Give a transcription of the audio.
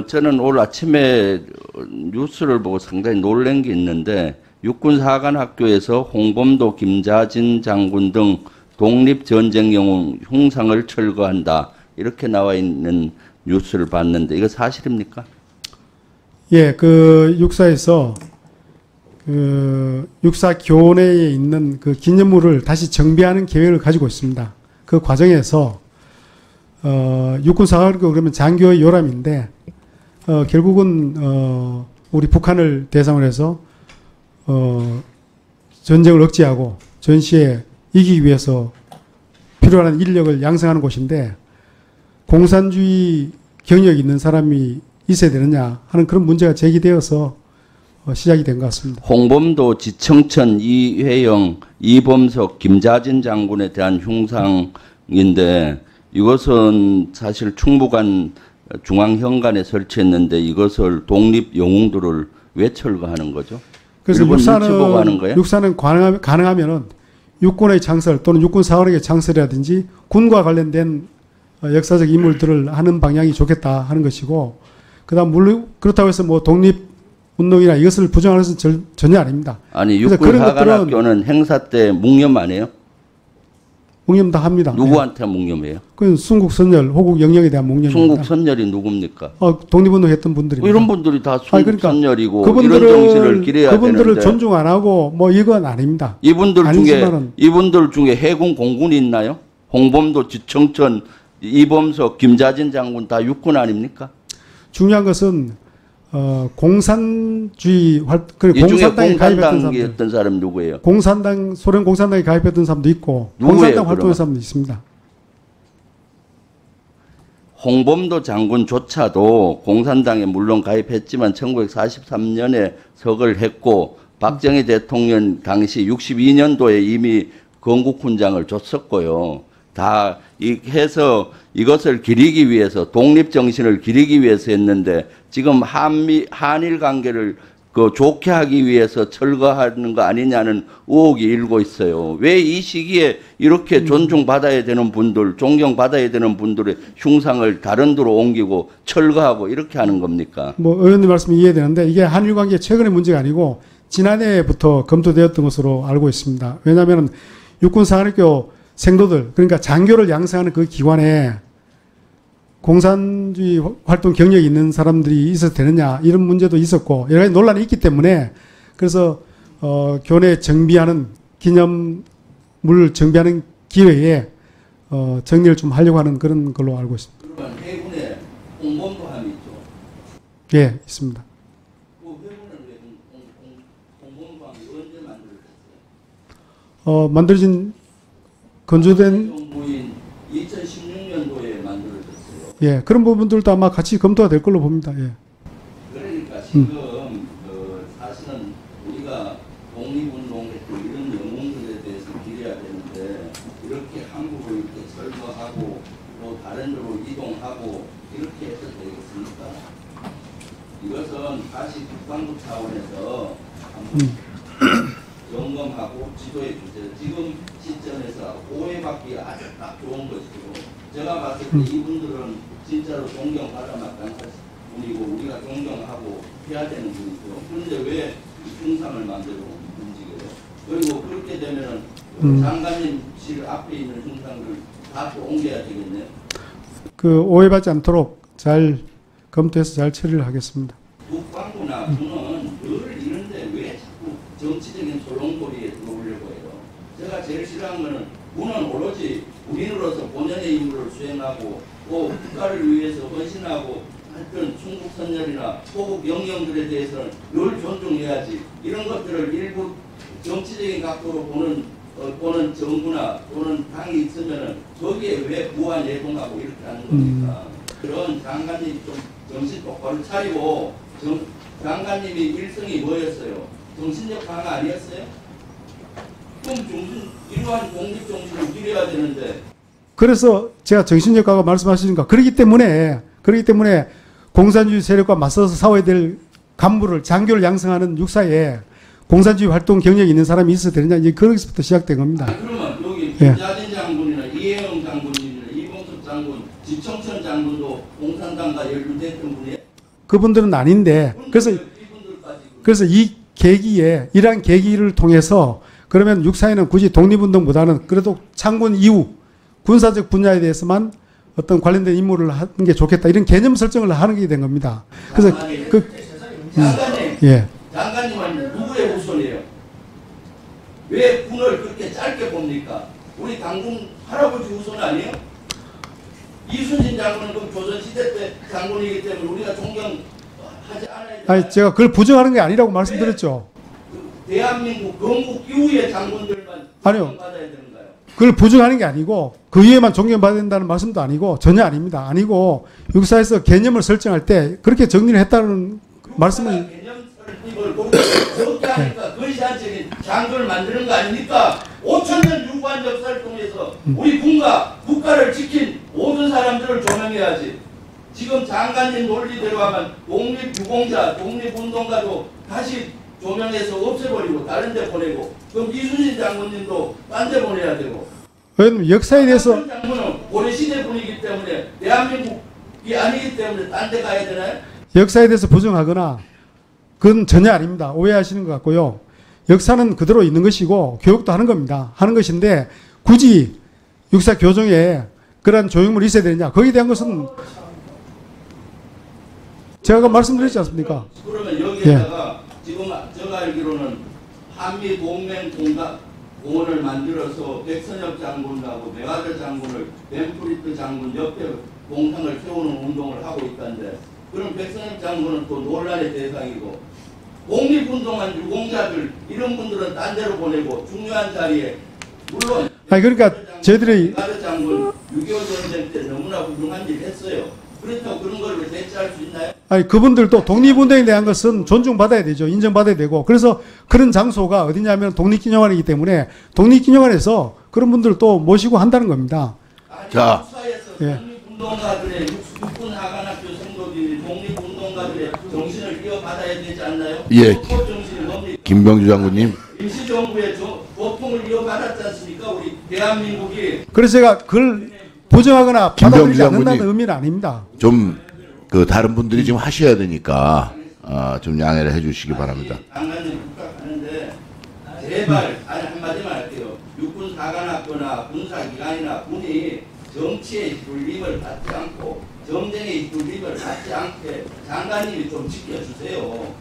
저는 오늘 아침에 뉴스를 보고 상당히 놀란 게 있는데, 육군사관학교에서 홍범도, 김자진 장군 등 독립전쟁 영웅 흉상을 철거한다, 이렇게 나와 있는 뉴스를 봤는데, 이거 사실입니까? 예, 그 육사에서 그 육사 교내에 있는 그 기념물을 다시 정비하는 계획을 가지고 있습니다. 그 과정에서 육군사관학교 그러면 장교의 요람인데 결국은 우리 북한을 대상으로 해서 전쟁을 억제하고 전시에 이기기 위해서 필요한 인력을 양성하는 곳인데 공산주의 경력이 있는 사람이 있어야 되느냐 하는 그런 문제가 제기되어서 시작이 된 것 같습니다. 홍범도, 지청천, 이회영, 이범석, 김자진 장군에 대한 흉상인데, 이것은 사실 충북안 중앙현관에 설치했는데 이것을 독립 영웅들을 왜 철거하는 거죠? 그래서 육사는 가능하면은 육군의 창설 또는 육군사관학의 창설이라든지 군과 관련된 역사적 인물들을 하는 방향이 좋겠다 하는 것이고, 그다음 물론 그렇다고 해서 뭐 독립 운동이나 이것을 부정하는 것은 전혀 아닙니다. 아니 육군사관학교는 행사 때 묵념 안 해요? 묵념 다 합니다. 누구한테 묵념해요? 그건 순국선열, 호국 영령에 대한 묵념입니다. 순국선열이 누굽니까? 독립운동했던 분들입니다. 이런 분들이 다 순국선열이고 그러니까 이런 정신을 기려야 그분들을 되는데 존중 안 하고 뭐 이건 아닙니다. 이분들 중에 해군 공군이 있나요? 홍범도, 지청천, 이범석, 김자진 장군 다 육군 아닙니까? 중요한 것은 공산주의 공산당에 가입했던 사람 누구예요? 소련 공산당에 가입했던 사람도 있고 누구예요, 공산당 활동한 사람도 있습니다. 홍범도 장군조차도 공산당에 물론 가입했지만 1943년에 석을 했고 박정희 대통령 당시 62년도에 이미 건국훈장을 줬었고요. 다 해서 이것을 기리기 위해서 독립정신을 기리기 위해서 했는데 지금 한일 관계를 좋게 하기 위해서 철거하는 거 아니냐는 의혹이 일고 있어요. 왜 이 시기에 이렇게 존중받아야 되는 분들, 존경받아야 되는 분들의 흉상을 다른 데로 옮기고 철거하고 이렇게 하는 겁니까? 뭐 의원님 말씀이 이해되는데 이게 한일 관계 최근의 문제가 아니고 지난해부터 검토되었던 것으로 알고 있습니다. 왜냐하면 육군사관학교 생도들, 그러니까 장교를 양성하는 그 기관에 공산주의 활동 경력이 있는 사람들이 있어도 되느냐 이런 문제도 있었고 여러 가지 논란이 있기 때문에 그래서 교내 정비하는 기념물 정비하는 기회에 정리를 좀 하려고 하는 그런 걸로 알고 있습니다. 그러면 해군에 홍범도함이 있죠? 예, 있습니다. 그 해군은 왜 홍범도함이 언제 만들어졌어요? 만들어진 건조된 정부인 2016년도에 만들어졌어요. 예, 그런 부분들도 아마 같이 검토가 될 걸로 봅니다. 예. 그러니까 지금 사실은 우리가 독립운동했던 이런 영웅들에 대해서 기려야 되는데 이렇게 한국을 이렇게 철거하고 또 다른 데로 이동하고 이렇게 해서 되겠습니까? 이것은 다시 국방부 차원에서 한번 점검하고 지도해 주세요. 지금 시점에서 오해받기 아주 딱 좋은 것이고 제가 봤을 때 이분들은 진짜로 존경받아 마땅한 분이고 우리가 존경하고 해야 되는 분이죠. 그런데 왜 흉상을 만들어 움직여요? 그리고 그렇게 되면은 장관님실 앞에 있는 흉상들 다 또 옮겨야 되겠네요. 그 오해받지 않도록 잘 검토해서 잘 처리를 하겠습니다. 국방부나 군은 늘 이런데 왜 자꾸 정치적인 솔롱거리에 들어오려고 해요? 제가 제일 싫어하는 거는 군은 오로지 군인으로서 본연의 임무를 수행하고 또 국가를 위해서 헌신하고 하여튼 충북선열이나 호국 영령들에 대해서는 늘 존중해야지 이런 것들을 일부 정치적인 각도로 보는 정부나 또는 당이 있으면은 거기에 왜 부하 내동하고 이렇게 하는 겁니까? 그런 장관님 좀 정신 똑바로 차리고 장관님이 일성이 뭐였어요? 정신력 강화 아니었어요? 이러한 독립정신을 기려야 되는데. 그래서 제가 정신력 강화 말씀하시니까 그렇기 때문에 공산주의 세력과 맞서서 싸워야 될 간부를 장교를 양성하는 육사에 공산주의 활동 경력이 있는 사람이 있어야 되느냐 이제 거기서부터 시작된 겁니다. 그러면 여기 김자진 장군이나 이혜영 장군이나 이범석 장군, 지청천 장군도 공산당과 연루됐던 했던 분이에요? 그분들은 아닌데 그래서 이 계기에 이러한 계기를 통해서 그러면 육사에는 굳이 독립운동보다는 그래도 창군 이후 군사적 분야에 대해서만 어떤 관련된 임무를 하는 게 좋겠다 이런 개념 설정을 하는 게 된 겁니다. 그래서 장관님, 예. 장관님은 누구의 후손이에요? 왜 군을 그렇게 짧게 봅니까? 우리 당군 할아버지 후손 아니에요? 이순신 장군은 그럼 조선시대 때 장군이기 때문에 우리가 존경하지 않아야 되나요? 아니 제가 그걸 부정하는 게 아니라고 말씀드렸죠. 대한민국 건국 이후의 장군들만 존경받아야 되는가요? 그걸 부정하는 게 아니고 그 이후에만 존경받아야 된다는 말씀도 아니고 전혀 아닙니다. 아니고 육사에서 개념을 설정할 때 그렇게 정리를 했다는 말씀을 개념 설립을 그렇게 하니까 근시안적인 장군을 만드는 거 아닙니까? 5천년 유구한 역사를 통해서 우리 군과 국가를 지킨 모든 사람들을 조명해야지. 지금 장관님 논리대로 하면 독립유공자, 독립운동가도 다시 조명해서 없애버리고 다른 데 보내고 그럼 이순신 장군님도 딴 데 보내야 되고 왜냐면 역사에 대해서 장군은 고려시대 분이기 때문에 대한민국이 아니기 때문에 딴 데 가야 되나요? 역사에 대해서 부정하거나 그건 전혀 아닙니다. 오해하시는 것 같고요. 역사는 그대로 있는 것이고 교육도 하는 겁니다. 하는 것인데 굳이 육사 교정에 그러한 조형물이 있어야 되느냐 거기에 대한 것은 제가 아까 말씀드렸지 않습니까? 그러면 여기에다가 지금 제가 알기로는 한미 동맹 공원을 만들어서 백선엽 장군하고 메가더 장군을 벤프리트 장군 옆에 공상을 세우는 운동을 하고 있다는데 그럼 백선엽 장군은 또 논란의 대상이고 독립운동한 유공자들 이런 분들은 딴 데로 보내고 중요한 자리에 물론 아니 그러니까 저희들이 메가더 장군 6.25 전쟁 때 너무나 훌륭한 일 했어요. 그렇다고 그런 걸 대체할 수 있나요? 아니 그분들도 독립운동에 대한 것은 존중받아야 되죠. 인정받아야 되고 그래서 그런 장소가 어디냐면 독립기념관이기 때문에 독립기념관에서 그런 분들을 또 모시고 한다는 겁니다. 아니, 자, 역사에서 독립운동가들의 육군 하관학교 생도들이 독립운동가들의 정신을 이어받아야 되지 않나요? 예. 정신이 뭡니까? 김병주 장군님. 임시정부의 보통을 이어받았지 않습니까? 우리 대한민국이. 그래서 제가 그걸 부정하거나 받아들이지 않는다는 장군님. 의미는 아닙니다. 좀 그 다른 분들이 지금 하셔야 되니까 좀 양해를 해주시기 바랍니다. 장관님 부탁하는데 제발 아니 한마디만 할게요. 육군 사관학교나 군사기관이나 군이 정치의 휘둘림을 받지 않고 정쟁의 휘둘림을 받지 않게 장관님이 좀 지켜주세요.